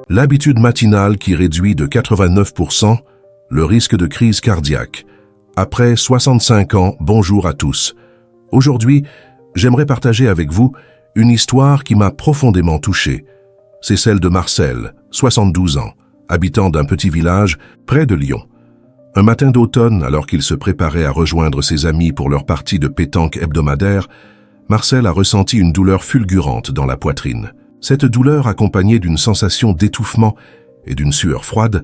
L'habitude matinale qui réduit de 89% le risque de crise cardiaque. Après 65 ans, bonjour à tous. Aujourd'hui, j'aimerais partager avec vous une histoire qui m'a profondément touché. C'est celle de Marcel, 72 ans, habitant d'un petit village près de Lyon. Un matin d'automne, alors qu'il se préparait à rejoindre ses amis pour leur partie de pétanque hebdomadaire, Marcel a ressenti une douleur fulgurante dans la poitrine. Cette douleur, accompagnée d'une sensation d'étouffement et d'une sueur froide,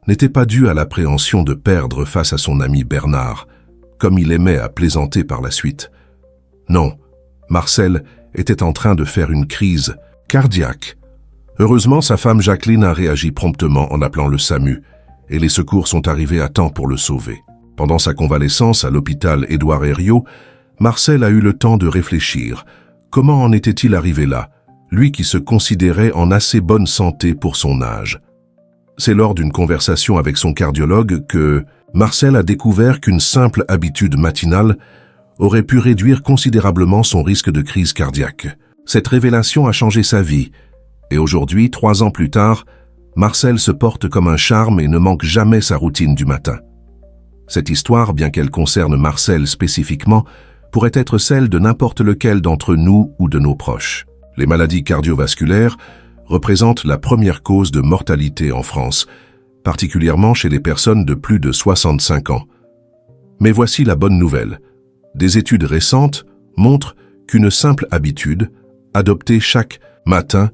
n'était pas due à l'appréhension de perdre face à son ami Bernard, comme il aimait à plaisanter par la suite. Non, Marcel était en train de faire une crise cardiaque. Heureusement, sa femme Jacqueline a réagi promptement en appelant le SAMU, et les secours sont arrivés à temps pour le sauver. Pendant sa convalescence à l'hôpital Édouard Herriot, Marcel a eu le temps de réfléchir. Comment en était-il arrivé là, lui qui se considérait en assez bonne santé pour son âge? C'est lors d'une conversation avec son cardiologue que Marcel a découvert qu'une simple habitude matinale aurait pu réduire considérablement son risque de crise cardiaque. Cette révélation a changé sa vie, et aujourd'hui, 3 ans plus tard, Marcel se porte comme un charme et ne manque jamais sa routine du matin. Cette histoire, bien qu'elle concerne Marcel spécifiquement, pourrait être celle de n'importe lequel d'entre nous ou de nos proches. Les maladies cardiovasculaires représentent la première cause de mortalité en France, particulièrement chez les personnes de plus de 65 ans. Mais voici la bonne nouvelle. Des études récentes montrent qu'une simple habitude, adoptée chaque matin,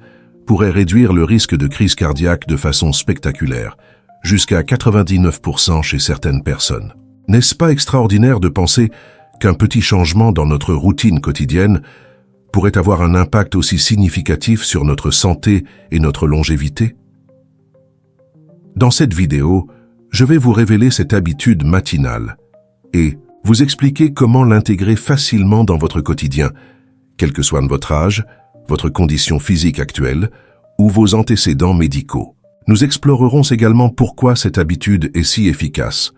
pourrait réduire le risque de crise cardiaque de façon spectaculaire, jusqu'à 99% chez certaines personnes. N'est-ce pas extraordinaire de penser qu'un petit changement dans notre routine quotidienne pourrait avoir un impact aussi significatif sur notre santé et notre longévité? Dans cette vidéo, je vais vous révéler cette habitude matinale et vous expliquer comment l'intégrer facilement dans votre quotidien, quel que soit votre âge, votre condition physique actuelle ou vos antécédents médicaux. Nous explorerons également pourquoi cette habitude est si efficace,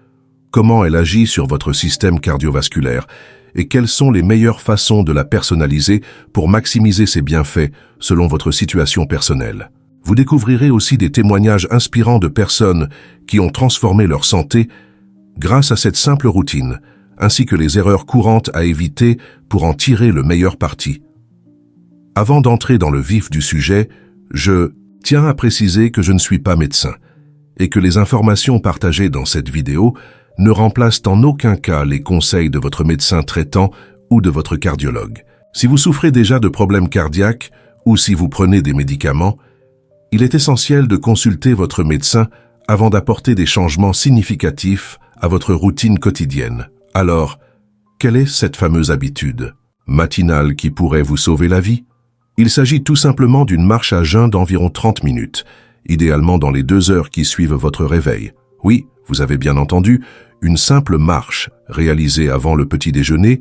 comment elle agit sur votre système cardiovasculaire et quelles sont les meilleures façons de la personnaliser pour maximiser ses bienfaits selon votre situation personnelle. Vous découvrirez aussi des témoignages inspirants de personnes qui ont transformé leur santé grâce à cette simple routine, ainsi que les erreurs courantes à éviter pour en tirer le meilleur parti. Avant d'entrer dans le vif du sujet, je tiens à préciser que je ne suis pas médecin et que les informations partagées dans cette vidéo ne remplacent en aucun cas les conseils de votre médecin traitant ou de votre cardiologue. Si vous souffrez déjà de problèmes cardiaques ou si vous prenez des médicaments, il est essentiel de consulter votre médecin avant d'apporter des changements significatifs à votre routine quotidienne. Alors, quelle est cette fameuse habitude matinale qui pourrait vous sauver la vie? Il s'agit tout simplement d'une marche à jeun d'environ 30 minutes, idéalement dans les 2 heures qui suivent votre réveil. Oui, vous avez bien entendu, une simple marche réalisée avant le petit déjeuner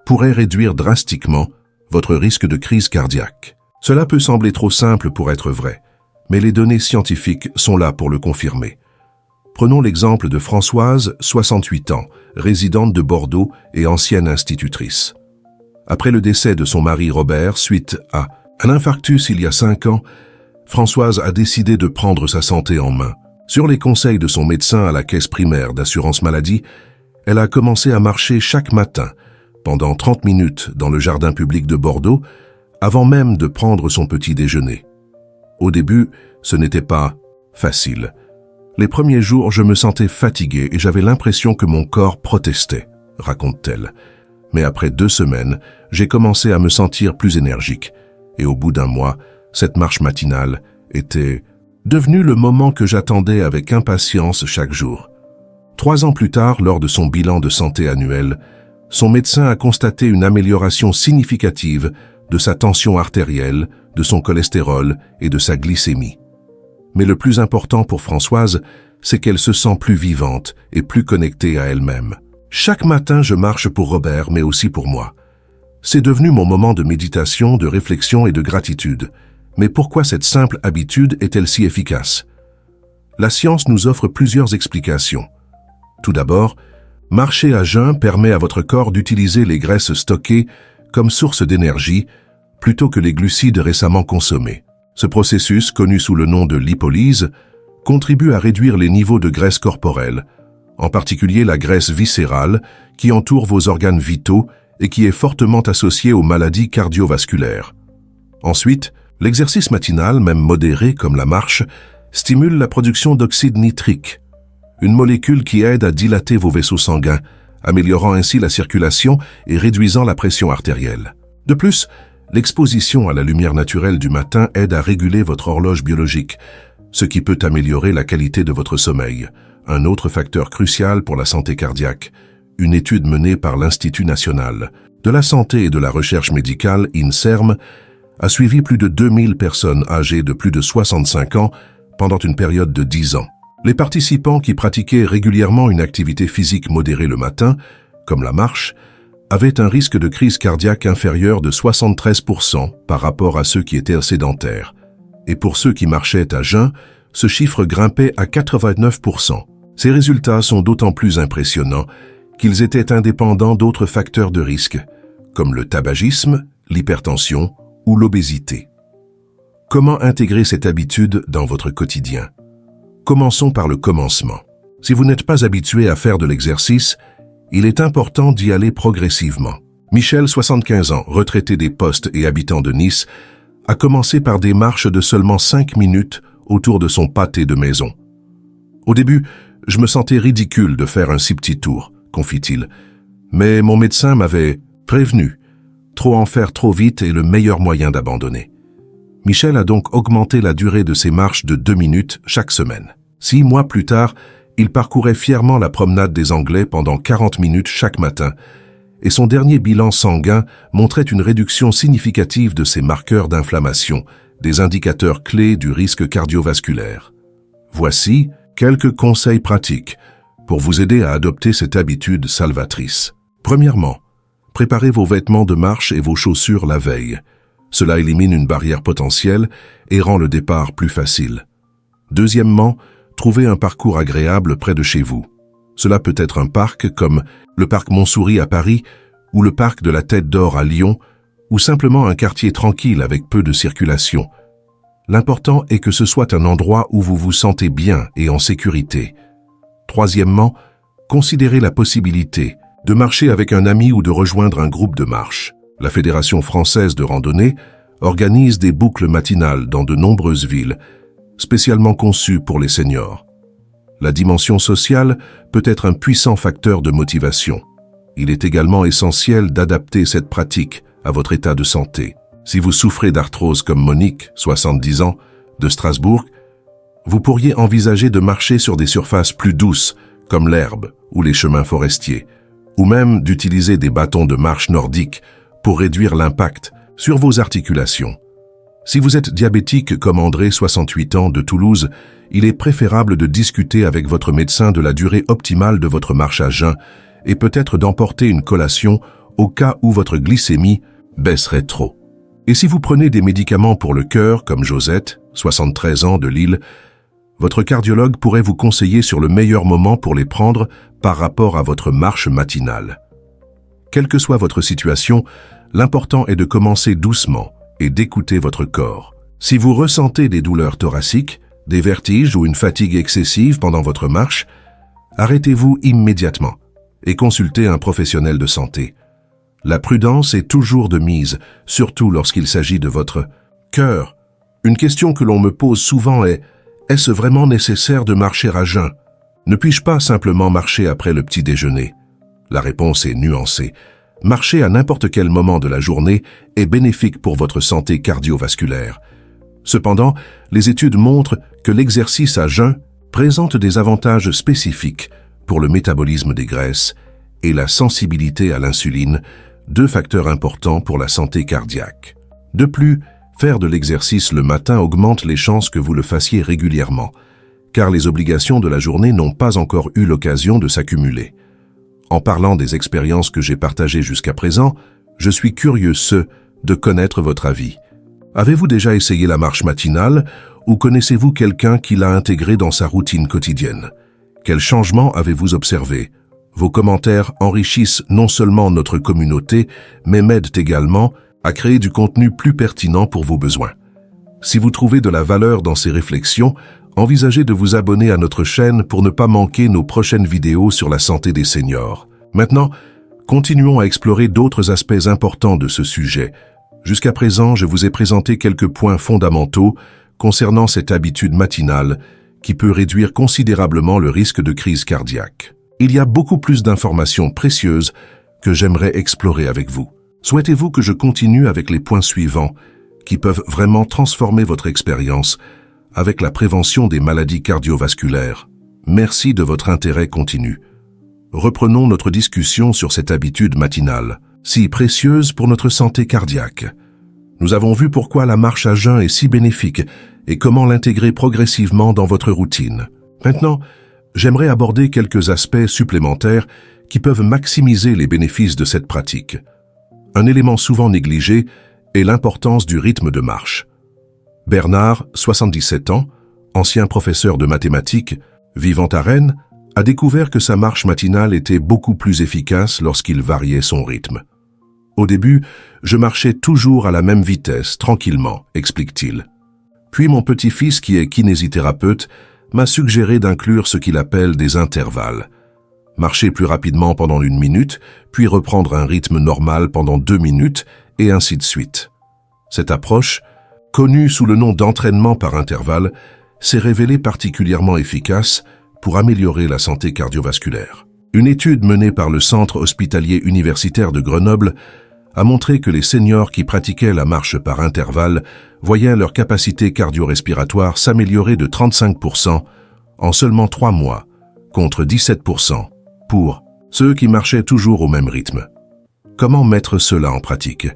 pourrait réduire drastiquement votre risque de crise cardiaque. Cela peut sembler trop simple pour être vrai, mais les données scientifiques sont là pour le confirmer. Prenons l'exemple de Françoise, 68 ans, résidente de Bordeaux et ancienne institutrice. Après le décès de son mari Robert suite à un infarctus il y a 5 ans, Françoise a décidé de prendre sa santé en main. Sur les conseils de son médecin à la caisse primaire d'assurance maladie, elle a commencé à marcher chaque matin pendant 30 minutes dans le jardin public de Bordeaux avant même de prendre son petit déjeuner. Au début, ce n'était pas facile. Les premiers jours, je me sentais fatigué et j'avais l'impression que mon corps protestait, raconte-t-elle. Mais après 2 semaines, j'ai commencé à me sentir plus énergique. Et au bout d'un mois, cette marche matinale était devenue le moment que j'attendais avec impatience chaque jour. 3 ans plus tard, lors de son bilan de santé annuel, son médecin a constaté une amélioration significative de sa tension artérielle, de son cholestérol et de sa glycémie. Mais le plus important pour Françoise, c'est qu'elle se sent plus vivante et plus connectée à elle-même. Chaque matin, je marche pour Robert, mais aussi pour moi. C'est devenu mon moment de méditation, de réflexion et de gratitude. Mais pourquoi cette simple habitude est-elle si efficace? La science nous offre plusieurs explications. Tout d'abord, marcher à jeun permet à votre corps d'utiliser les graisses stockées comme source d'énergie plutôt que les glucides récemment consommés. Ce processus, connu sous le nom de lipolyse, contribue à réduire les niveaux de graisse corporelle, en particulier la graisse viscérale qui entoure vos organes vitaux et qui est fortement associée aux maladies cardiovasculaires. Ensuite, l'exercice matinal, même modéré comme la marche, stimule la production d'oxyde nitrique, une molécule qui aide à dilater vos vaisseaux sanguins, améliorant ainsi la circulation et réduisant la pression artérielle. De plus, l'exposition à la lumière naturelle du matin aide à réguler votre horloge biologique, ce qui peut améliorer la qualité de votre sommeil, un autre facteur crucial pour la santé cardiaque. Une étude menée par l'Institut national de la santé et de la recherche médicale, INSERM, a suivi plus de 2000 personnes âgées de plus de 65 ans pendant une période de 10 ans. Les participants qui pratiquaient régulièrement une activité physique modérée le matin, comme la marche, avaient un risque de crise cardiaque inférieur de 73% par rapport à ceux qui étaient sédentaires. Et pour ceux qui marchaient à jeun, ce chiffre grimpait à 89%. Ces résultats sont d'autant plus impressionnants qu'ils étaient indépendants d'autres facteurs de risque, comme le tabagisme, l'hypertension ou l'obésité. Comment intégrer cette habitude dans votre quotidien? Commençons par le commencement. Si vous n'êtes pas habitué à faire de l'exercice, il est important d'y aller progressivement. Michel, 75 ans, retraité des postes et habitant de Nice, a commencé par des marches de seulement 5 minutes autour de son pâté de maison. Au début, je me sentais ridicule de faire un si petit tour, confie-t-il. Mais mon médecin m'avait prévenu. Trop en faire trop vite est le meilleur moyen d'abandonner. Michel a donc augmenté la durée de ses marches de 2 minutes chaque semaine. 6 mois plus tard, il parcourait fièrement la promenade des Anglais pendant 40 minutes chaque matin, et son dernier bilan sanguin montrait une réduction significative de ses marqueurs d'inflammation, des indicateurs clés du risque cardiovasculaire. Voici quelques conseils pratiques pour vous aider à adopter cette habitude salvatrice. Premièrement, préparez vos vêtements de marche et vos chaussures la veille. Cela élimine une barrière potentielle et rend le départ plus facile. Deuxièmement, trouvez un parcours agréable près de chez vous. Cela peut être un parc comme le parc Montsouris à Paris ou le parc de la Tête d'Or à Lyon ou simplement un quartier tranquille avec peu de circulation. L'important est que ce soit un endroit où vous vous sentez bien et en sécurité. Troisièmement, considérez la possibilité de marcher avec un ami ou de rejoindre un groupe de marche. La Fédération française de randonnée organise des boucles matinales dans de nombreuses villes, spécialement conçues pour les seniors. La dimension sociale peut être un puissant facteur de motivation. Il est également essentiel d'adapter cette pratique à votre état de santé. Si vous souffrez d'arthrose comme Monique, 70 ans, de Strasbourg, vous pourriez envisager de marcher sur des surfaces plus douces, comme l'herbe ou les chemins forestiers, ou même d'utiliser des bâtons de marche nordiques pour réduire l'impact sur vos articulations. Si vous êtes diabétique comme André, 68 ans, de Toulouse, il est préférable de discuter avec votre médecin de la durée optimale de votre marche à jeun et peut-être d'emporter une collation au cas où votre glycémie baisserait trop. Et si vous prenez des médicaments pour le cœur, comme Josette, 73 ans, de Lille, votre cardiologue pourrait vous conseiller sur le meilleur moment pour les prendre par rapport à votre marche matinale. Quelle que soit votre situation, l'important est de commencer doucement et d'écouter votre corps. Si vous ressentez des douleurs thoraciques, des vertiges ou une fatigue excessive pendant votre marche, arrêtez-vous immédiatement et consultez un professionnel de santé. La prudence est toujours de mise, surtout lorsqu'il s'agit de votre cœur. Une question que l'on me pose souvent est « Est-ce vraiment nécessaire de marcher à jeun? Ne puis-je pas simplement marcher après le petit déjeuner ?» La réponse est nuancée. Marcher à n'importe quel moment de la journée est bénéfique pour votre santé cardiovasculaire. Cependant, les études montrent que l'exercice à jeun présente des avantages spécifiques pour le métabolisme des graisses et la sensibilité à l'insuline, deux facteurs importants pour la santé cardiaque. De plus, faire de l'exercice le matin augmente les chances que vous le fassiez régulièrement, car les obligations de la journée n'ont pas encore eu l'occasion de s'accumuler. En parlant des expériences que j'ai partagées jusqu'à présent, je suis curieux de connaître votre avis. Avez-vous déjà essayé la marche matinale ou connaissez-vous quelqu'un qui l'a intégrée dans sa routine quotidienne? Quels changements avez-vous observés? Vos commentaires enrichissent non seulement notre communauté, mais m'aident également à créer du contenu plus pertinent pour vos besoins. Si vous trouvez de la valeur dans ces réflexions, envisagez de vous abonner à notre chaîne pour ne pas manquer nos prochaines vidéos sur la santé des seniors. Maintenant, continuons à explorer d'autres aspects importants de ce sujet. Jusqu'à présent, je vous ai présenté quelques points fondamentaux concernant cette habitude matinale qui peut réduire considérablement le risque de crise cardiaque. Il y a beaucoup plus d'informations précieuses que j'aimerais explorer avec vous. Souhaitez-vous que je continue avec les points suivants qui peuvent vraiment transformer votre expérience avec la prévention des maladies cardiovasculaires? Merci de votre intérêt continu. Reprenons notre discussion sur cette habitude matinale, si précieuse pour notre santé cardiaque. Nous avons vu pourquoi la marche à jeun est si bénéfique et comment l'intégrer progressivement dans votre routine. Maintenant, j'aimerais aborder quelques aspects supplémentaires qui peuvent maximiser les bénéfices de cette pratique. Un élément souvent négligé est l'importance du rythme de marche. Bernard, 77 ans, ancien professeur de mathématiques, vivant à Rennes, a découvert que sa marche matinale était beaucoup plus efficace lorsqu'il variait son rythme. Au début, je marchais toujours à la même vitesse, tranquillement, explique-t-il. Puis mon petit-fils, qui est kinésithérapeute, m'a suggéré d'inclure ce qu'il appelle des intervalles. Marcher plus rapidement pendant 1 minute, puis reprendre un rythme normal pendant 2 minutes, et ainsi de suite. Cette approche, connue sous le nom d'entraînement par intervalle, s'est révélée particulièrement efficace pour améliorer la santé cardiovasculaire. Une étude menée par le Centre hospitalier universitaire de Grenoble a montré que les seniors qui pratiquaient la marche par intervalle voyaient leur capacité cardio-respiratoire s'améliorer de 35% en seulement 3 mois, contre 17% pour ceux qui marchaient toujours au même rythme. Comment mettre cela en pratique?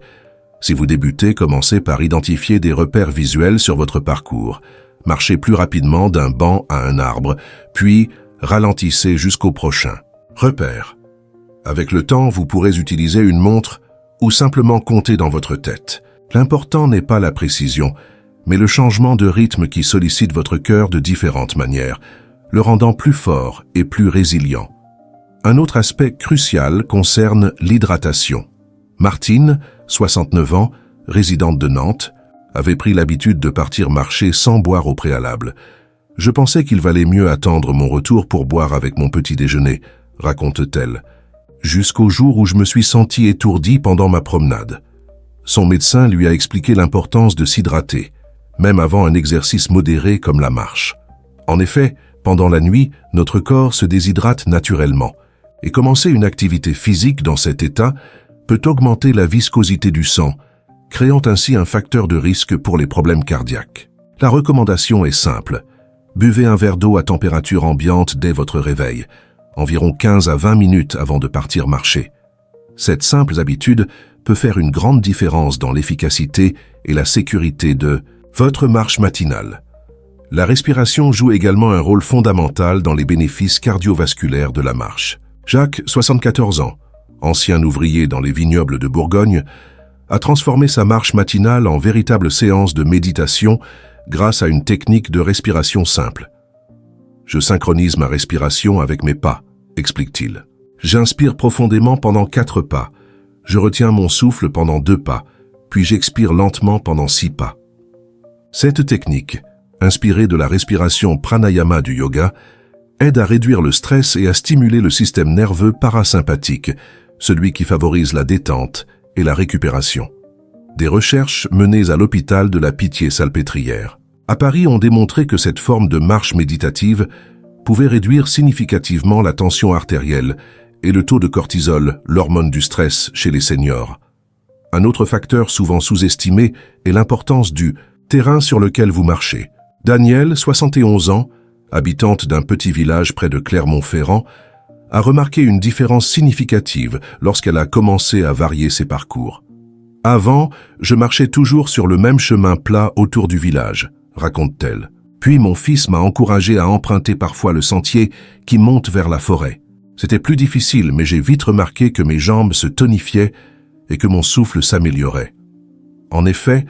Si vous débutez, commencez par identifier des repères visuels sur votre parcours. Marchez plus rapidement d'un banc à un arbre, puis ralentissez jusqu'au prochain. Repères. Avec le temps, vous pourrez utiliser une montre ou simplement compter dans votre tête. L'important n'est pas la précision, mais le changement de rythme qui sollicite votre cœur de différentes manières, le rendant plus fort et plus résilient. Un autre aspect crucial concerne l'hydratation. Martine, 69 ans, résidente de Nantes, avait pris l'habitude de partir marcher sans boire au préalable. Je pensais qu'il valait mieux attendre mon retour pour boire avec mon petit déjeuner, raconte-t-elle, jusqu'au jour où je me suis senti étourdi pendant ma promenade. Son médecin lui a expliqué l'importance de s'hydrater, même avant un exercice modéré comme la marche. En effet, pendant la nuit, notre corps se déshydrate naturellement, et commencer une activité physique dans cet état peut augmenter la viscosité du sang, créant ainsi un facteur de risque pour les problèmes cardiaques. La recommandation est simple. Buvez un verre d'eau à température ambiante dès votre réveil, environ 15 à 20 minutes avant de partir marcher. Cette simple habitude peut faire une grande différence dans l'efficacité et la sécurité de votre marche matinale. La respiration joue également un rôle fondamental dans les bénéfices cardiovasculaires de la marche. Jacques, 74 ans, ancien ouvrier dans les vignobles de Bourgogne, a transformé sa marche matinale en véritable séance de méditation grâce à une technique de respiration simple. Je synchronise ma respiration avec mes pas, explique-t-il. J'inspire profondément pendant 4 pas. Je retiens mon souffle pendant 2 pas, puis j'expire lentement pendant 6 pas. Cette technique, inspirée de la respiration pranayama du yoga, aide à réduire le stress et à stimuler le système nerveux parasympathique, celui qui favorise la détente et la récupération. Des recherches menées à l'hôpital de la Pitié-Salpêtrière à Paris ont démontré que cette forme de marche méditative pouvait réduire significativement la tension artérielle et le taux de cortisol, l'hormone du stress chez les seniors. Un autre facteur souvent sous-estimé est l'importance du terrain sur lequel vous marchez. Danielle, 71 ans, habitante d'un petit village près de Clermont-Ferrand, a remarqué une différence significative lorsqu'elle a commencé à varier ses parcours. « Avant, je marchais toujours sur le même chemin plat autour du village », raconte-t-elle. Puis mon fils m'a encouragé à emprunter parfois le sentier qui monte vers la forêt. C'était plus difficile, mais j'ai vite remarqué que mes jambes se tonifiaient et que mon souffle s'améliorait. En effet,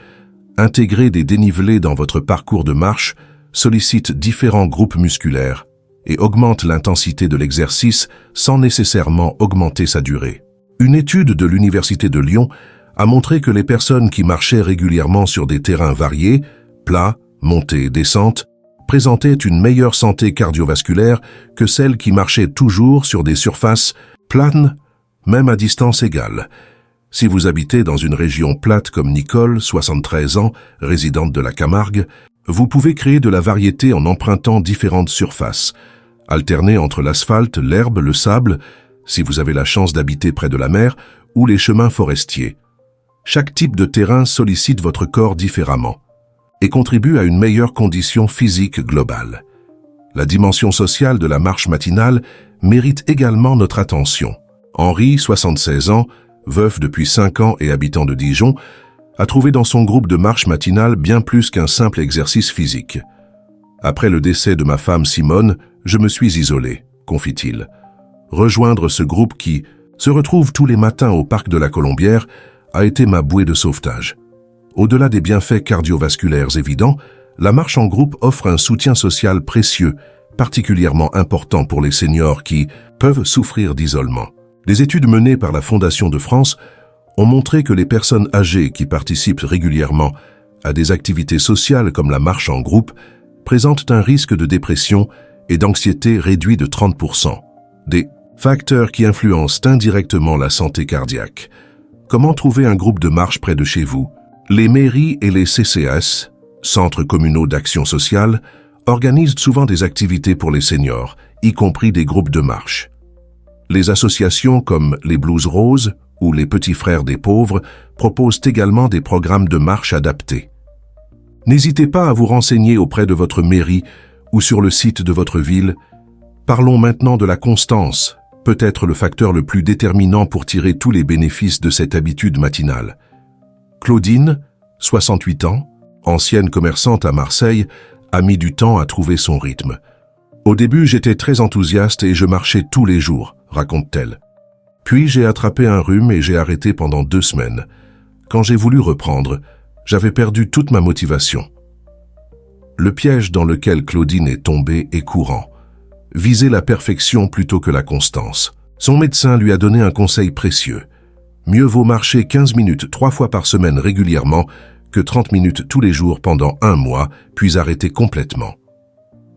intégrer des dénivelés dans votre parcours de marche sollicite différents groupes musculaires et augmente l'intensité de l'exercice sans nécessairement augmenter sa durée. Une étude de l'Université de Lyon a montré que les personnes qui marchaient régulièrement sur des terrains variés, plats, montées, descentes, présentaient une meilleure santé cardiovasculaire que celles qui marchaient toujours sur des surfaces planes, même à distance égale. Si vous habitez dans une région plate comme Nicole, 73 ans, résidente de la Camargue, vous pouvez créer de la variété en empruntant différentes surfaces. Alterner entre l'asphalte, l'herbe, le sable, si vous avez la chance d'habiter près de la mer, ou les chemins forestiers. Chaque type de terrain sollicite votre corps différemment et contribue à une meilleure condition physique globale. La dimension sociale de la marche matinale mérite également notre attention. Henri, 76 ans, veuf depuis 5 ans et habitant de Dijon, a trouvé dans son groupe de marche matinale bien plus qu'un simple exercice physique. Après le décès de ma femme Simone, je me suis isolé, confie-t-il. Rejoindre ce groupe qui se retrouve tous les matins au parc de la Colombière a été ma bouée de sauvetage. Au-delà des bienfaits cardiovasculaires évidents, la marche en groupe offre un soutien social précieux, particulièrement important pour les seniors qui peuvent souffrir d'isolement. Des études menées par la Fondation de France ont montré que les personnes âgées qui participent régulièrement à des activités sociales comme la marche en groupe présentent un risque de dépression et d'anxiété réduit de 30%. Des facteurs qui influencent indirectement la santé cardiaque. Comment trouver un groupe de marche près de chez vous? Les mairies et les CCAS, Centres communaux d'action sociale, organisent souvent des activités pour les seniors, y compris des groupes de marche. Les associations comme les Blues Roses ou les Petits Frères des Pauvres proposent également des programmes de marche adaptés. N'hésitez pas à vous renseigner auprès de votre mairie ou sur le site de votre ville. Parlons maintenant de la constance, peut-être le facteur le plus déterminant pour tirer tous les bénéfices de cette habitude matinale. Claudine, 68 ans, ancienne commerçante à Marseille, a mis du temps à trouver son rythme. Au début, j'étais très enthousiaste et je marchais tous les jours, raconte-t-elle. Puis j'ai attrapé un rhume et j'ai arrêté pendant 2 semaines. Quand j'ai voulu reprendre, j'avais perdu toute ma motivation. Le piège dans lequel Claudine est tombée est courant. Viser la perfection plutôt que la constance. Son médecin lui a donné un conseil précieux. Mieux vaut marcher 15 minutes 3 fois par semaine régulièrement que 30 minutes tous les jours pendant 1 mois, puis arrêter complètement.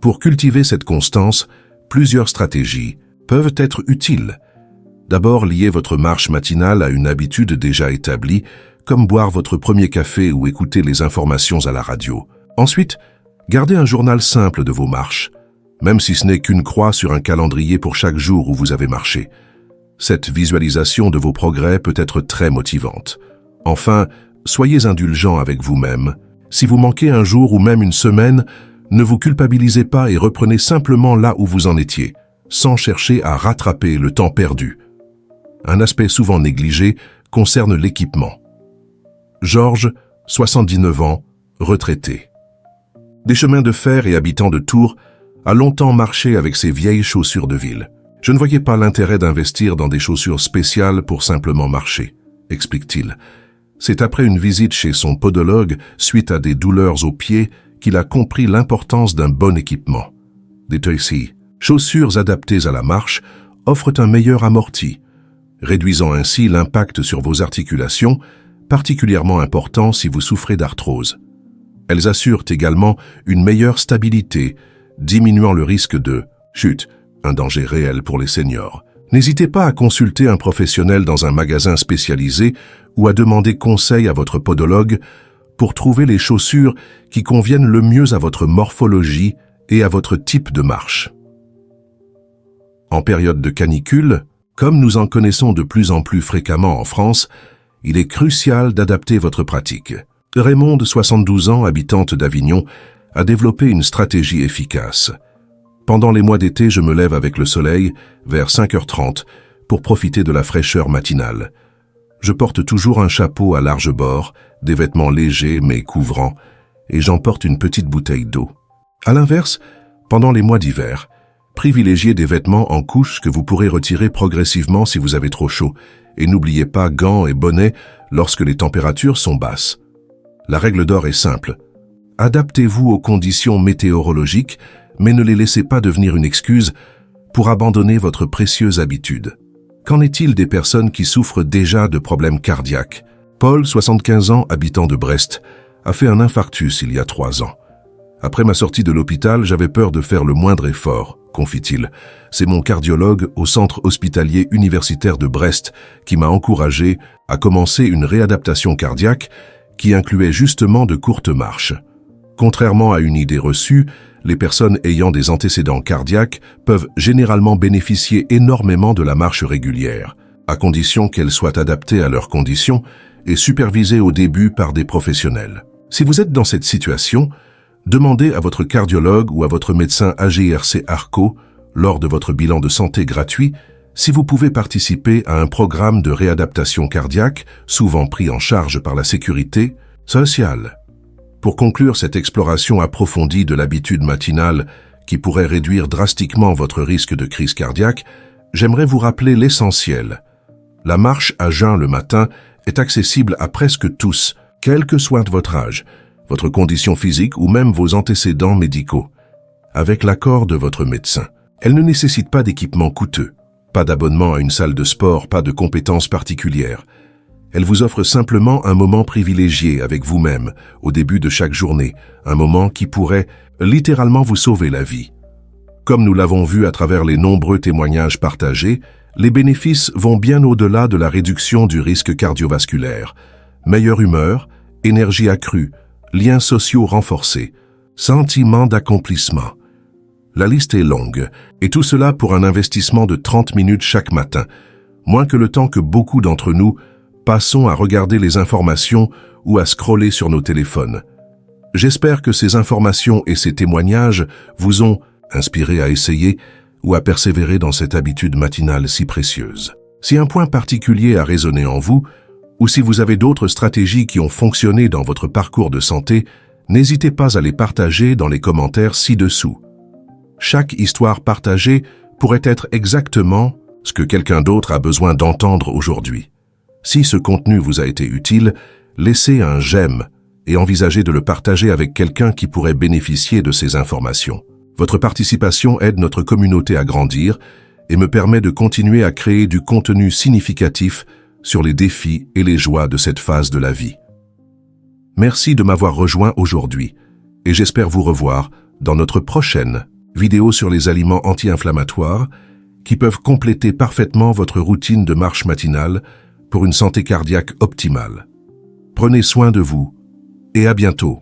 Pour cultiver cette constance, plusieurs stratégies peuvent être utiles. D'abord, liez votre marche matinale à une habitude déjà établie, comme boire votre premier café ou écouter les informations à la radio. Ensuite, gardez un journal simple de vos marches, même si ce n'est qu'une croix sur un calendrier pour chaque jour où vous avez marché. Cette visualisation de vos progrès peut être très motivante. Enfin, soyez indulgent avec vous-même. Si vous manquez un jour ou même une semaine, ne vous culpabilisez pas et reprenez simplement là où vous en étiez, sans chercher à rattraper le temps perdu. Un aspect souvent négligé concerne l'équipement. Georges, 79 ans, retraité. Des chemins de fer et habitant de Tours, a longtemps marché avec ses vieilles chaussures de ville. Je ne voyais pas l'intérêt d'investir dans des chaussures spéciales pour simplement marcher, explique-t-il. C'est après une visite chez son podologue, suite à des douleurs aux pieds, qu'il a compris l'importance d'un bon équipement. Dit-il, chaussures adaptées à la marche offrent un meilleur amorti, réduisant ainsi l'impact sur vos articulations, particulièrement important si vous souffrez d'arthrose. Elles assurent également une meilleure stabilité, diminuant le risque de chute, un danger réel pour les seniors. N'hésitez pas à consulter un professionnel dans un magasin spécialisé ou à demander conseil à votre podologue pour trouver les chaussures qui conviennent le mieux à votre morphologie et à votre type de marche. En période de canicule, comme nous en connaissons de plus en plus fréquemment en France, il est crucial d'adapter votre pratique. Raymonde, 72 ans, habitante d'Avignon, a développé une stratégie efficace. Pendant les mois d'été, je me lève avec le soleil, vers 5h30, pour profiter de la fraîcheur matinale. Je porte toujours un chapeau à large bord, des vêtements légers mais couvrants, et j'emporte une petite bouteille d'eau. À l'inverse, pendant les mois d'hiver, privilégiez des vêtements en couche que vous pourrez retirer progressivement si vous avez trop chaud, et n'oubliez pas gants et bonnets lorsque les températures sont basses. La règle d'or est simple. Adaptez-vous aux conditions météorologiques, mais ne les laissez pas devenir une excuse pour abandonner votre précieuse habitude. Qu'en est-il des personnes qui souffrent déjà de problèmes cardiaques? Paul, 75 ans, habitant de Brest, a fait un infarctus il y a 3 ans. Après ma sortie de l'hôpital, j'avais peur de faire le moindre effort, confie-t-il. C'est mon cardiologue au centre hospitalier universitaire de Brest qui m'a encouragé à commencer une réadaptation cardiaque qui incluait justement de courtes marches. Contrairement à une idée reçue, les personnes ayant des antécédents cardiaques peuvent généralement bénéficier énormément de la marche régulière, à condition qu'elle soit adaptée à leurs conditions et supervisée au début par des professionnels. Si vous êtes dans cette situation, demandez à votre cardiologue ou à votre médecin AGRC-ARCO, lors de votre bilan de santé gratuit, si vous pouvez participer à un programme de réadaptation cardiaque, souvent pris en charge par la sécurité sociale. Pour conclure cette exploration approfondie de l'habitude matinale qui pourrait réduire drastiquement votre risque de crise cardiaque, j'aimerais vous rappeler l'essentiel. La marche à jeun le matin est accessible à presque tous, quel que soit votre âge, votre condition physique ou même vos antécédents médicaux, avec l'accord de votre médecin. Elle ne nécessite pas d'équipement coûteux, pas d'abonnement à une salle de sport, pas de compétences particulières. Elle vous offre simplement un moment privilégié avec vous-même au début de chaque journée, un moment qui pourrait littéralement vous sauver la vie. Comme nous l'avons vu à travers les nombreux témoignages partagés, les bénéfices vont bien au-delà de la réduction du risque cardiovasculaire. Meilleure humeur, énergie accrue, liens sociaux renforcés, sentiment d'accomplissement. La liste est longue, et tout cela pour un investissement de 30 minutes chaque matin, moins que le temps que beaucoup d'entre nous passons à regarder les informations ou à scroller sur nos téléphones. J'espère que ces informations et ces témoignages vous ont inspiré à essayer ou à persévérer dans cette habitude matinale si précieuse. Si un point particulier a résonné en vous, ou si vous avez d'autres stratégies qui ont fonctionné dans votre parcours de santé, n'hésitez pas à les partager dans les commentaires ci-dessous. Chaque histoire partagée pourrait être exactement ce que quelqu'un d'autre a besoin d'entendre aujourd'hui. Si ce contenu vous a été utile, laissez un j'aime et envisagez de le partager avec quelqu'un qui pourrait bénéficier de ces informations. Votre participation aide notre communauté à grandir et me permet de continuer à créer du contenu significatif sur les défis et les joies de cette phase de la vie. Merci de m'avoir rejoint aujourd'hui et j'espère vous revoir dans notre prochaine vidéo sur les aliments anti-inflammatoires qui peuvent compléter parfaitement votre routine de marche matinale pour une santé cardiaque optimale. Prenez soin de vous et à bientôt.